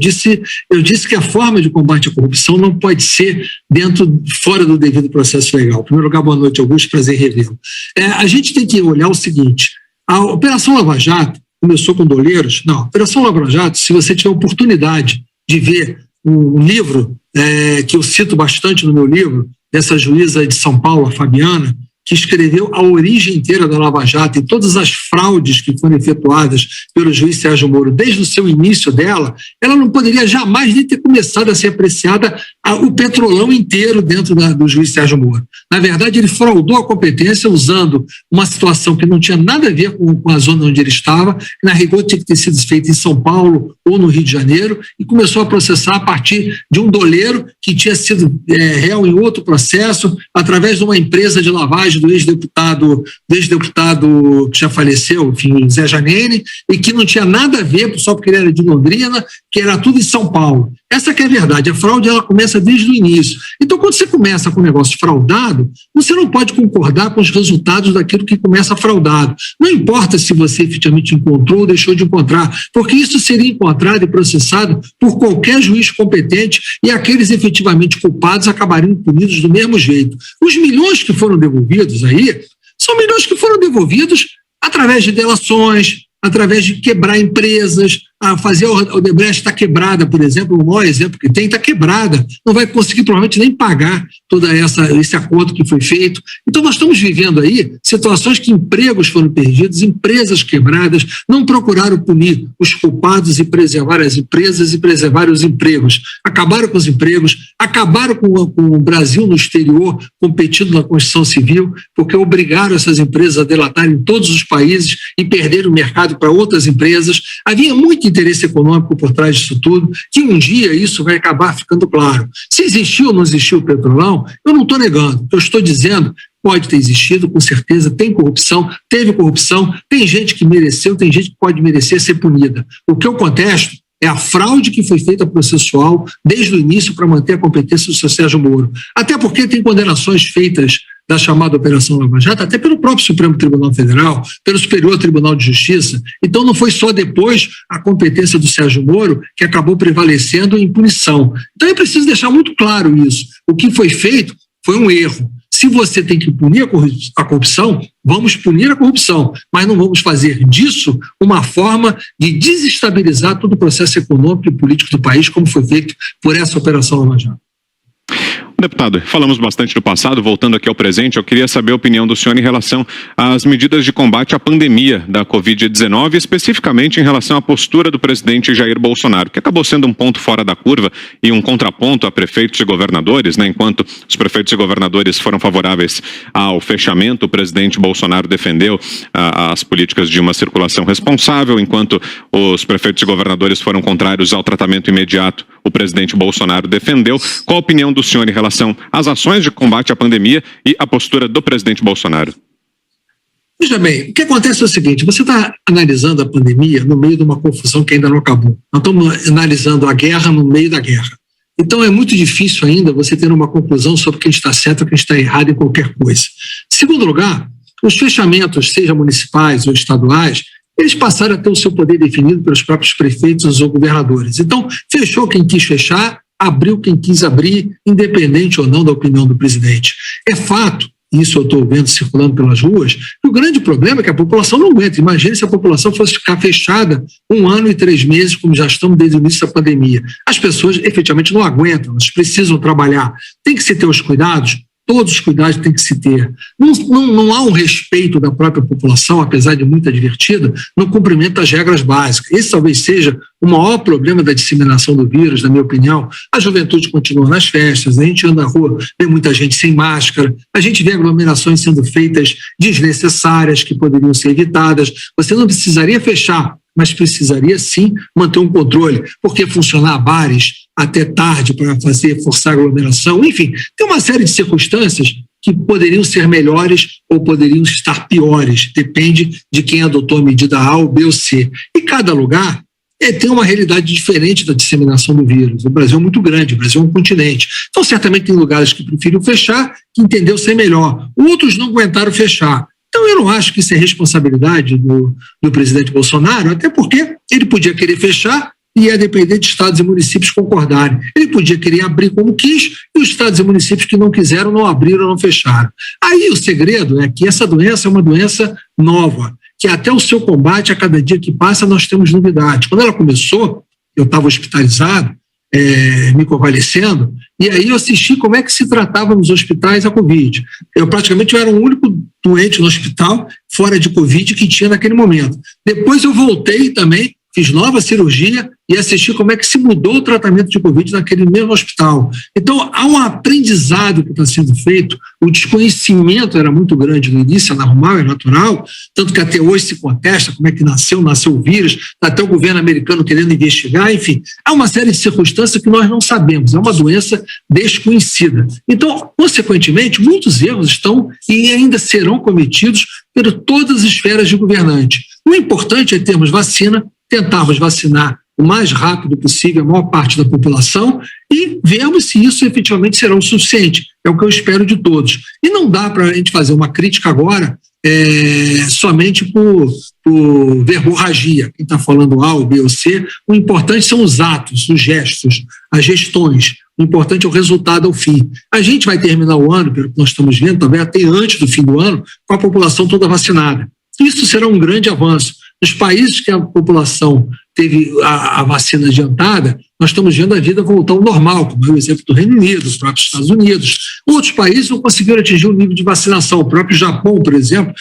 Speaker 6: disse que a forma de combate à corrupção não pode ser fora do devido processo legal. Em primeiro lugar, boa noite, Augusto, prazer revê-lo. A gente tem que olhar o seguinte, a Operação Lava Jato começou com doleiros. Não, a Operação Lava Jato, se você tiver oportunidade de ver um livro que eu cito bastante no meu livro, dessa juíza de São Paulo, a Fabiana, que escreveu a origem inteira da Lava Jato e todas as fraudes que foram efetuadas pelo juiz Sérgio Moro desde o seu início dela, ela não poderia jamais nem ter começado a ser apreciada o Petrolão inteiro dentro do juiz Sérgio Moro. Na verdade, ele fraudou a competência usando uma situação que não tinha nada a ver com a zona onde ele estava, que na rigor tinha que ter sido feita em São Paulo ou no Rio de Janeiro, e começou a processar a partir de um doleiro que tinha sido réu em outro processo, através de uma empresa de lavagem do ex-deputado que já faleceu, enfim, Zé Janene, e que não tinha nada a ver, só porque ele era de Londrina, que era tudo em São Paulo. Essa que é a verdade. A fraude, ela começa desde o início. Então, quando você começa com um negócio fraudado, você não pode concordar com os resultados daquilo que começa fraudado. Não importa se você efetivamente encontrou ou deixou de encontrar, porque isso seria encontrado e processado por qualquer juiz competente e aqueles efetivamente culpados acabariam punidos do mesmo jeito. Os milhões que foram devolvidos aí, são milhões que foram devolvidos através de delações, através de quebrar empresas, a fazer a Odebrecht está quebrada, por exemplo, o maior exemplo que tem, está quebrada, não vai conseguir provavelmente nem pagar todo esse acordo que foi feito. Então nós estamos vivendo aí situações que empregos foram perdidos, empresas quebradas, não procuraram punir os culpados e preservar as empresas e preservar os empregos. Acabaram com os empregos, acabaram com o Brasil no exterior competindo na Constituição Civil, porque obrigaram essas empresas a delatarem em todos os países e perderam o mercado para outras empresas. Havia muito interesse econômico por trás disso tudo, que um dia isso vai acabar ficando claro. Se existiu ou não existiu o Petrolão, eu não estou negando. O que eu estou dizendo, pode ter existido, com certeza, tem corrupção, teve corrupção, tem gente que mereceu, tem gente que pode merecer ser punida. O que eu contesto é a fraude que foi feita processual desde o início para manter a competência do seu Sérgio Moro. Até porque tem condenações feitas da chamada Operação Lava Jato, até pelo próprio Supremo Tribunal Federal, pelo Superior Tribunal de Justiça. Então não foi só depois a competência do Sérgio Moro que acabou prevalecendo em punição. Então é preciso deixar muito claro isso. O que foi feito foi um erro. Se você tem que punir a corrupção, vamos punir a corrupção, mas não vamos fazer disso uma forma de desestabilizar todo o processo econômico e político do país, como foi feito por essa Operação Lava Jato.
Speaker 2: Deputado, falamos bastante do passado, voltando aqui ao presente, eu queria saber a opinião do senhor em relação às medidas de combate à pandemia da Covid-19, especificamente em relação à postura do presidente Jair Bolsonaro, que acabou sendo um ponto fora da curva e um contraponto a prefeitos e governadores, né? Enquanto os prefeitos e governadores foram favoráveis ao fechamento, o presidente Bolsonaro defendeu as políticas de uma circulação responsável, enquanto os prefeitos e governadores foram contrários ao tratamento imediato, o presidente Bolsonaro defendeu. Qual a opinião do senhor em relação às ações de combate à pandemia e a postura do presidente Bolsonaro?
Speaker 6: Veja bem, o que acontece é o seguinte, você está analisando a pandemia no meio de uma confusão que ainda não acabou. Nós estamos analisando a guerra no meio da guerra. Então é muito difícil ainda você ter uma conclusão sobre quem está certo ou quem está errado em qualquer coisa. Em segundo lugar, os fechamentos, seja municipais ou estaduais, eles passaram a ter o seu poder definido pelos próprios prefeitos ou governadores. Então, fechou quem quis fechar, abriu quem quis abrir, independente ou não da opinião do presidente. É fato, isso eu estou vendo circulando pelas ruas, que o grande problema é que a população não aguenta. Imagine se a população fosse ficar fechada 1 ano e 3 meses, como já estamos desde o início da pandemia. As pessoas efetivamente não aguentam, elas precisam trabalhar. Tem que se ter os cuidados? Todos os cuidados têm que se ter. Não há um respeito da própria população, apesar de muito advertida, no cumprimento das regras básicas. Esse talvez seja o maior problema da disseminação do vírus, na minha opinião. A juventude continua nas festas, a gente anda na rua, vê muita gente sem máscara, a gente vê aglomerações sendo feitas desnecessárias, que poderiam ser evitadas. Você não precisaria fechar, mas precisaria sim manter um controle, porque funcionar bares até tarde para forçar a aglomeração, enfim, tem uma série de circunstâncias que poderiam ser melhores ou poderiam estar piores, depende de quem adotou a medida A ou B ou C. E cada lugar tem uma realidade diferente da disseminação do vírus. O Brasil é muito grande, o Brasil é um continente. Então, certamente tem lugares que preferiram fechar, que entendeu ser melhor. Outros não aguentaram fechar. Então, eu não acho que isso é responsabilidade do presidente Bolsonaro, até porque ele podia querer fechar e ia depender de estados e municípios concordarem. Ele podia querer abrir como quis e os estados e municípios que não quiseram não abriram, não fecharam. Aí o segredo é que essa doença é uma doença nova, que até o seu combate, a cada dia que passa, nós temos novidades. Quando ela começou, eu estava hospitalizado, me convalescendo, e aí eu assisti como é que se tratava nos hospitais a Covid. Eu praticamente era o único doente no hospital fora de Covid que tinha naquele momento. Depois eu voltei também, fiz nova cirurgia e assisti como é que se mudou o tratamento de Covid naquele mesmo hospital. Então, há um aprendizado que está sendo feito, o desconhecimento era muito grande no início, é normal, é natural, tanto que até hoje se contesta como é que nasceu o vírus, até o governo americano querendo investigar, enfim, há uma série de circunstâncias que nós não sabemos, é uma doença desconhecida. Então, consequentemente, muitos erros estão e ainda serão cometidos por todas as esferas de governante. O importante é termos vacina, tentarmos vacinar o mais rápido possível a maior parte da população e vermos se isso efetivamente será o suficiente. É o que eu espero de todos. E não dá para a gente fazer uma crítica agora somente por verborragia. Quem está falando A, ou B ou C, o importante são os atos, os gestos, as gestões. O importante é o resultado ao fim. A gente vai terminar o ano, pelo que nós estamos vendo, talvez até antes do fim do ano, com a população toda vacinada. Isso será um grande avanço. Nos países que a população teve a vacina adiantada, nós estamos vendo a vida voltar ao normal, como é o exemplo do Reino Unido, os próprios Estados Unidos. Outros países não conseguiram atingir o nível de vacinação. O próprio Japão, por exemplo,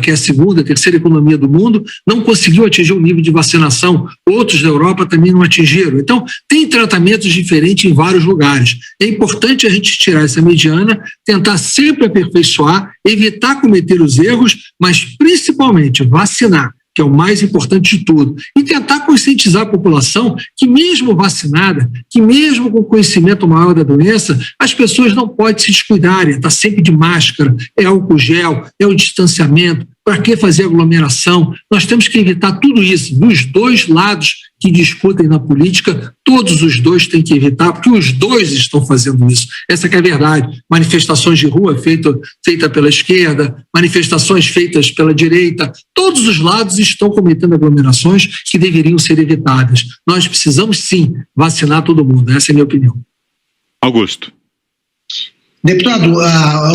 Speaker 6: que é a segunda, terceira economia do mundo, não conseguiu atingir o nível de vacinação. Outros da Europa também não atingiram. Então, tem tratamentos diferentes em vários lugares. É importante a gente tirar essa mediana, tentar sempre aperfeiçoar, evitar cometer os erros, mas principalmente vacinar, que é o mais importante de tudo, e tentar conscientizar a população que mesmo vacinada, que mesmo com conhecimento maior da doença, as pessoas não podem se descuidarem, está sempre de máscara, é álcool gel, é o distanciamento, para que fazer aglomeração? Nós temos que evitar tudo isso, dos dois lados que discutem na política, todos os dois têm que evitar, porque os dois estão fazendo isso. Essa que é a verdade. Manifestações de rua feitas pela esquerda, manifestações feitas pela direita, todos os lados estão cometendo aglomerações que deveriam ser evitadas. Nós precisamos, sim, vacinar todo mundo. Essa é a minha opinião.
Speaker 2: Augusto.
Speaker 1: Deputado,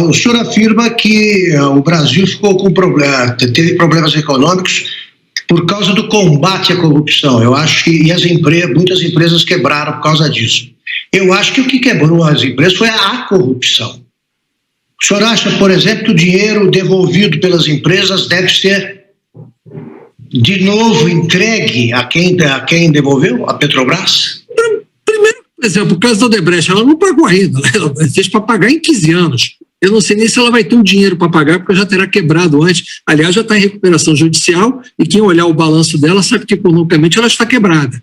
Speaker 1: o senhor afirma que o Brasil ficou com teve problemas econômicos por causa do combate à corrupção. Eu acho que muitas empresas quebraram por causa disso. Eu acho que o que quebrou as empresas foi a corrupção. O senhor acha, por exemplo, que o dinheiro devolvido pelas empresas deve ser de novo entregue a quem devolveu, a Petrobras?
Speaker 6: Por exemplo, o caso da Odebrecht, ela não pagou ainda, ela fez para pagar em 15 anos. Eu não sei nem se ela vai ter um dinheiro para pagar, porque já terá quebrado antes. Aliás, já está em recuperação judicial e quem olhar o balanço dela sabe que economicamente ela está quebrada.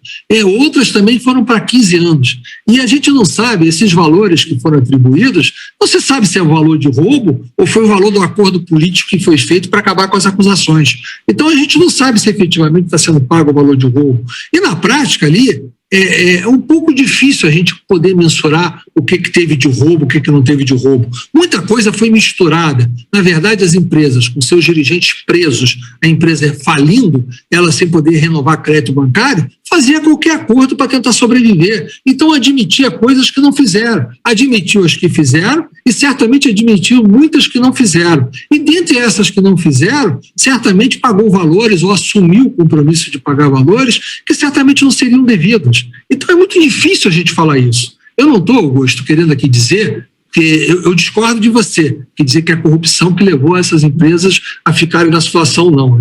Speaker 6: Outras também foram para 15 anos. E a gente não sabe, esses valores que foram atribuídos, você sabe se é o valor de roubo ou foi o valor do acordo político que foi feito para acabar com as acusações. Então a gente não sabe se efetivamente está sendo pago o valor de roubo. E na prática ali, é um pouco difícil a gente poder mensurar o que teve de roubo, o que não teve de roubo. Muita coisa foi misturada. Na verdade, as empresas, com seus dirigentes presos, a empresa falindo, ela sem poder renovar crédito bancário, fazia qualquer acordo para tentar sobreviver. Então, admitia coisas que não fizeram. Admitiu as que fizeram e certamente admitiu muitas que não fizeram. E dentre essas que não fizeram, certamente pagou valores ou assumiu o compromisso de pagar valores que certamente não seriam devidos. Então, é muito difícil a gente falar isso. Eu não estou, Augusto, querendo aqui dizer que eu discordo de você, que dizer que é a corrupção que levou essas empresas a ficarem na situação, não.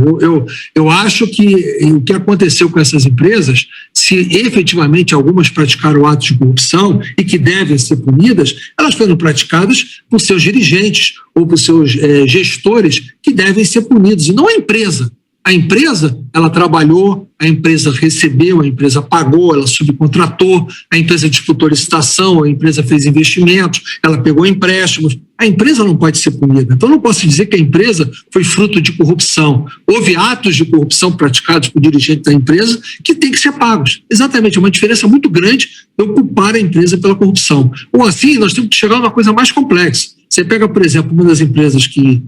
Speaker 6: Eu acho que o que aconteceu com essas empresas, se efetivamente algumas praticaram atos de corrupção e que devem ser punidas, elas foram praticadas por seus dirigentes ou por seus gestores que devem ser punidos, e não a empresa. A empresa, ela trabalhou, a empresa recebeu, a empresa pagou, ela subcontratou, a empresa disputou licitação, a empresa fez investimentos, ela pegou empréstimos. A empresa não pode ser punida. Então, não posso dizer que a empresa foi fruto de corrupção. Houve atos de corrupção praticados por dirigentes da empresa que têm que ser pagos. Exatamente, é uma diferença muito grande de culpar a empresa pela corrupção. Ou assim, nós temos que chegar a uma coisa mais complexa. Você pega, por exemplo, uma das empresas que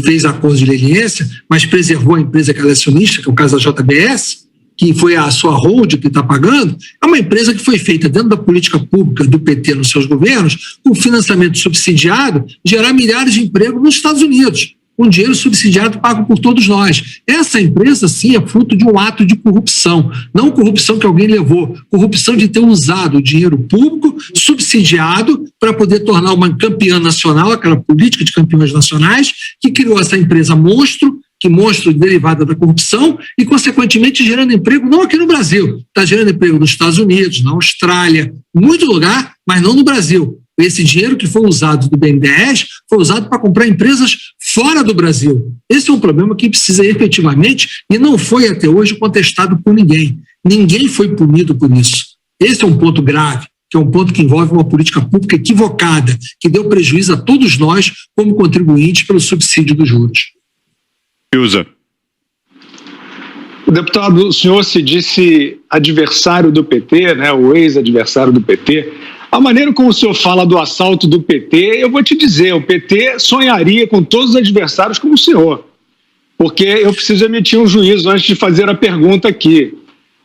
Speaker 6: fez acordo de leniência, mas preservou a empresa que ela é acionista, que é o caso da JBS, que foi a sua hold que está pagando, é uma empresa que foi feita dentro da política pública do PT nos seus governos, com financiamento subsidiado, gerar milhares de empregos nos Estados Unidos, com dinheiro subsidiado pago por todos nós. Essa empresa, sim, é fruto de um ato de corrupção, não corrupção que alguém levou, corrupção de ter usado o dinheiro público subsidiado para poder tornar uma campeã nacional, aquela política de campeões nacionais, que criou essa empresa monstro, que monstro derivado da corrupção e, consequentemente, gerando emprego não aqui no Brasil, está gerando emprego nos Estados Unidos, na Austrália, em muito lugar, mas não no Brasil. Esse dinheiro que foi usado do BNDES foi usado para comprar empresas fora do Brasil. Esse é um problema que precisa efetivamente, e não foi até hoje contestado por ninguém. Ninguém foi punido por isso. Esse é um ponto grave, que é um ponto que envolve uma política pública equivocada, que deu prejuízo a todos nós como contribuintes pelo subsídio dos juros.
Speaker 2: Usa.
Speaker 4: Deputado, o senhor se disse adversário do PT, né, o ex-adversário do PT. A maneira como o senhor fala do assalto do PT, eu vou te dizer, o PT sonharia com todos os adversários como o senhor. Porque eu preciso emitir um juízo antes de fazer a pergunta aqui.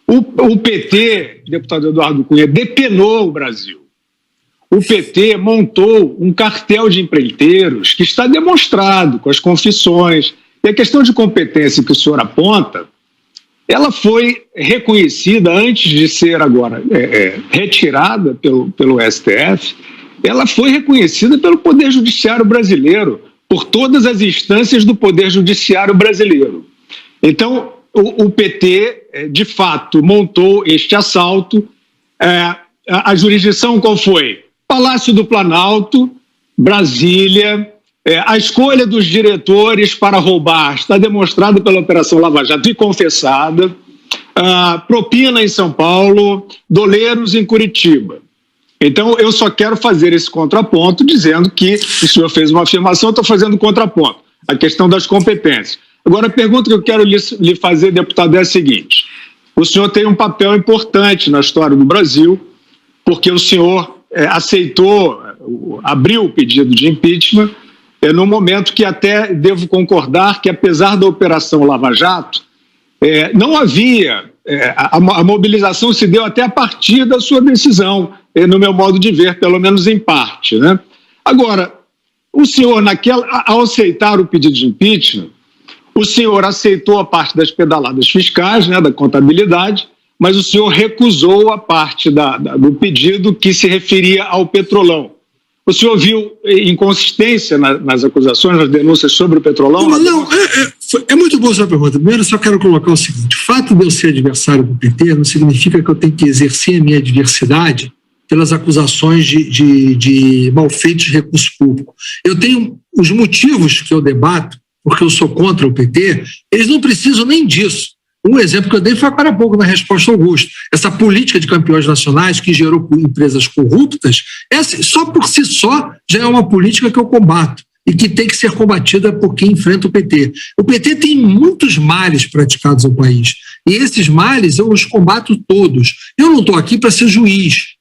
Speaker 4: O PT, deputado Eduardo Cunha, depenou o Brasil. O PT montou um cartel de empreiteiros que está demonstrado com as confissões. E a questão de competência que o senhor aponta, ela foi reconhecida antes de ser agora retirada pelo STF, ela foi reconhecida pelo Poder Judiciário brasileiro, por todas as instâncias do Poder Judiciário brasileiro. Então, o PT, de fato, montou este assalto. A jurisdição qual foi? Palácio do Planalto, Brasília. A escolha dos diretores para roubar está demonstrada pela Operação Lava Jato e confessada. Propina em São Paulo, doleiros em Curitiba. Então, eu só quero fazer esse contraponto dizendo que o senhor fez uma afirmação, eu estou fazendo contraponto. A questão das competências. Agora, a pergunta que eu quero lhe fazer, deputado, é a seguinte. O senhor tem um papel importante na história do Brasil, porque o senhor abriu o pedido de impeachment, no momento que até devo concordar que, apesar da Operação Lava Jato, não havia, a mobilização se deu até a partir da sua decisão, no meu modo de ver, pelo menos em parte, né? Agora, o senhor, ao aceitar o pedido de impeachment, o senhor aceitou a parte das pedaladas fiscais, né, da contabilidade, mas o senhor recusou a parte do pedido que se referia ao Petrolão. O senhor viu inconsistência nas acusações, nas denúncias sobre o Petrolão?
Speaker 6: Não, é muito boa a sua pergunta. Primeiro, eu só quero colocar o seguinte: o fato de eu ser adversário do PT não significa que eu tenho que exercer a minha adversidade pelas acusações de malfeitos de recurso público. Eu tenho os motivos que eu debato, porque eu sou contra o PT, eles não precisam nem disso. Um exemplo que eu dei foi agora há pouco na resposta ao Augusto. Essa política de campeões nacionais que gerou empresas corruptas, só por si só já é uma política que eu combato e que tem que ser combatida por quem enfrenta o PT. O PT tem muitos males praticados no país e esses males eu os combato todos. Eu não estou aqui para ser juiz,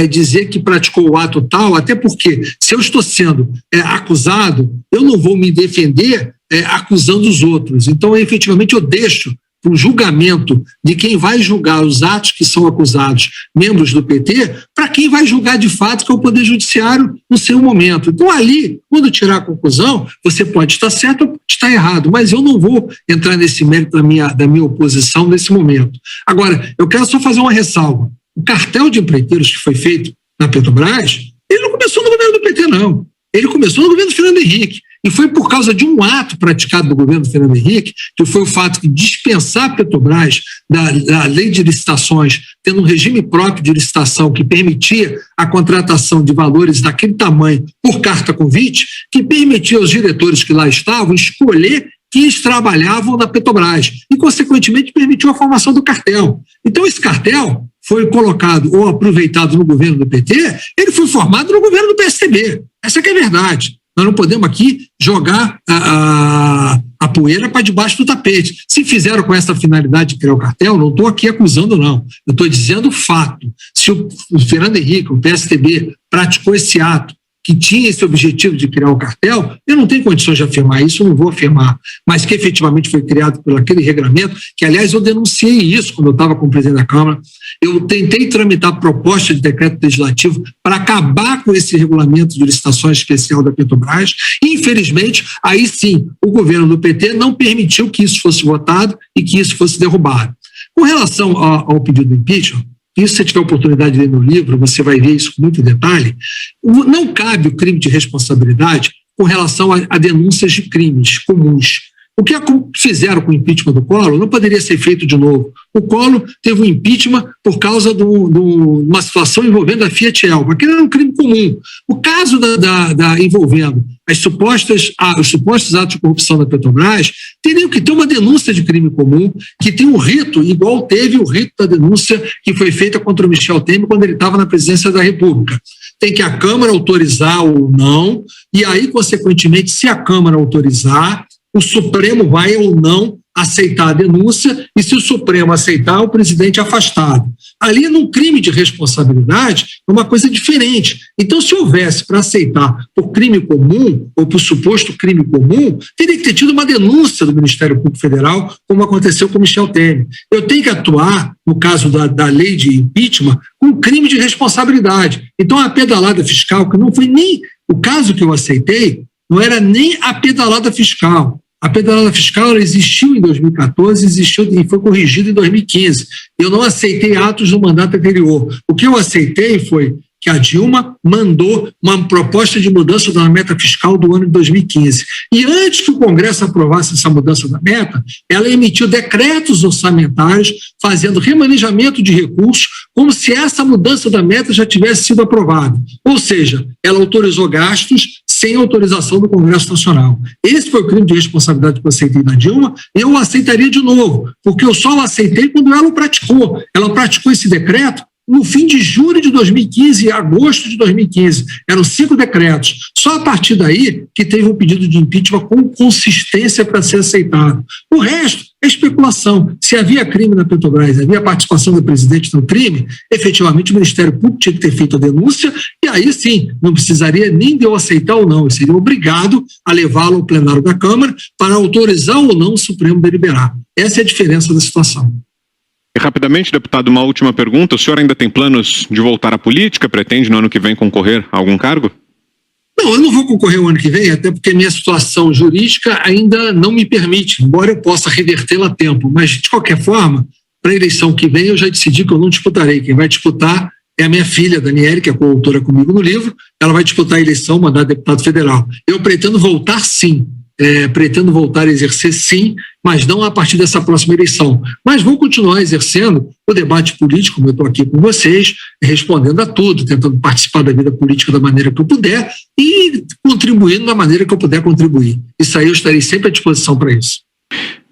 Speaker 6: dizer que praticou o ato tal, até porque se eu estou sendo acusado, eu não vou me defender acusando os outros. Então, efetivamente, eu deixo o julgamento de quem vai julgar os atos que são acusados membros do PT, para quem vai julgar de fato, que é o Poder Judiciário no seu momento. Então, ali, quando tirar a conclusão, você pode estar certo ou pode estar errado, mas eu não vou entrar nesse mérito da minha oposição nesse momento. Agora, eu quero só fazer uma ressalva. O cartel de empreiteiros que foi feito na Petrobras, ele não começou no governo do PT, não. Ele começou no governo do Fernando Henrique. E foi por causa de um ato praticado no governo do Fernando Henrique, que foi o fato de dispensar a Petrobras da lei de licitações, tendo um regime próprio de licitação que permitia a contratação de valores daquele tamanho por carta convite, que permitia aos diretores que lá estavam escolher quem eles trabalhavam na Petrobras e, consequentemente, permitiu a formação do cartel. Então, esse cartel foi colocado ou aproveitado no governo do PT, ele foi formado no governo do PSDB. Essa que é a verdade. Nós não podemos aqui jogar a poeira para debaixo do tapete. Se fizeram com essa finalidade de criar o cartel, não estou aqui acusando, não. Eu estou dizendo o fato. Se o Fernando Henrique, o PSDB, praticou esse ato que tinha esse objetivo de criar o cartel, eu não tenho condições de afirmar isso, eu não vou afirmar, mas que efetivamente foi criado por aquele regramento, que aliás eu denunciei isso quando eu estava como presidente da Câmara. Eu tentei tramitar proposta de decreto legislativo para acabar com esse regulamento de licitações especial da Petrobras e, infelizmente, aí sim, o governo do PT não permitiu que isso fosse votado e que isso fosse derrubado. Com relação ao pedido do impeachment, isso, se você tiver oportunidade de ler no livro, você vai ver isso com muito detalhe, não cabe o crime de responsabilidade com relação a denúncias de crimes comuns. O que fizeram com o impeachment do Collor não poderia ser feito de novo. O Collor teve um impeachment por causa de uma situação envolvendo a Fiat Elba, que era um crime comum. O caso envolvendo os supostos atos de corrupção da Petrobras teriam que ter uma denúncia de crime comum, que tem um rito, igual teve o rito da denúncia que foi feita contra o Michel Temer quando ele estava na presidência da República. Tem que a Câmara autorizar ou não, e aí, consequentemente, se a Câmara autorizar, o Supremo vai ou não aceitar a denúncia, e se o Supremo aceitar, o presidente é afastado. Ali, num crime de responsabilidade, é uma coisa diferente. Então, se houvesse para aceitar por crime comum, ou por suposto crime comum, teria que ter tido uma denúncia do Ministério Público Federal, como aconteceu com Michel Temer. Eu tenho que atuar, no caso da lei de impeachment, com crime de responsabilidade. Então, a pedalada fiscal, que não foi nem o caso que eu aceitei, não era nem a pedalada fiscal. A pedalada fiscal existiu em 2014, existiu e foi corrigida em 2015. Eu não aceitei atos do mandato anterior. O que eu aceitei foi que a Dilma mandou uma proposta de mudança da meta fiscal do ano de 2015. E antes que o Congresso aprovasse essa mudança da meta, ela emitiu decretos orçamentários fazendo remanejamento de recursos como se essa mudança da meta já tivesse sido aprovada. Ou seja, ela autorizou gastos sem autorização do Congresso Nacional. Esse foi o crime de responsabilidade que eu aceitei da Dilma, e eu o aceitaria de novo, porque eu só o aceitei quando ela o praticou. Ela praticou esse decreto no fim de julho de 2015 e agosto de 2015. Eram 5 decretos. Só a partir daí que teve um pedido de impeachment com consistência para ser aceitado. O resto é especulação. Se havia crime na Petrobras, havia participação do presidente no crime, efetivamente o Ministério Público tinha que ter feito a denúncia, e aí sim, não precisaria nem de eu aceitar ou não, eu seria obrigado a levá-lo ao plenário da Câmara para autorizar ou não o Supremo deliberar. Essa é a diferença da situação.
Speaker 2: E rapidamente, deputado, uma última pergunta. O senhor ainda tem planos de voltar à política? Pretende no ano que vem concorrer a algum cargo?
Speaker 6: Não, eu não vou concorrer o ano que vem, até porque minha situação jurídica ainda não me permite, embora eu possa revertê-la a tempo. Mas, de qualquer forma, para a eleição que vem, eu já decidi que eu não disputarei. Quem vai disputar é a minha filha, Daniele, que é coautora comigo no livro. Ela vai disputar a eleição, mandato de deputado federal. Eu pretendo voltar, sim. Pretendo voltar a exercer, sim, mas não a partir dessa próxima eleição. Mas vou continuar exercendo o debate político, como eu estou aqui com vocês, respondendo a tudo, tentando participar da vida política da maneira que eu puder e contribuindo da maneira que eu puder contribuir. Isso aí eu estarei sempre à disposição para isso.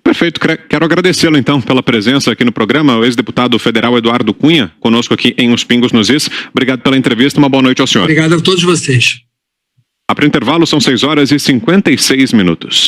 Speaker 2: Perfeito. Quero agradecê-lo, então, pela presença aqui no programa, o ex-deputado federal Eduardo Cunha, conosco aqui em Os Pingos nos Is. Obrigado pela entrevista, uma boa noite ao senhor.
Speaker 6: Obrigado a todos vocês.
Speaker 2: Para o intervalo, são 6 horas e 56 minutos.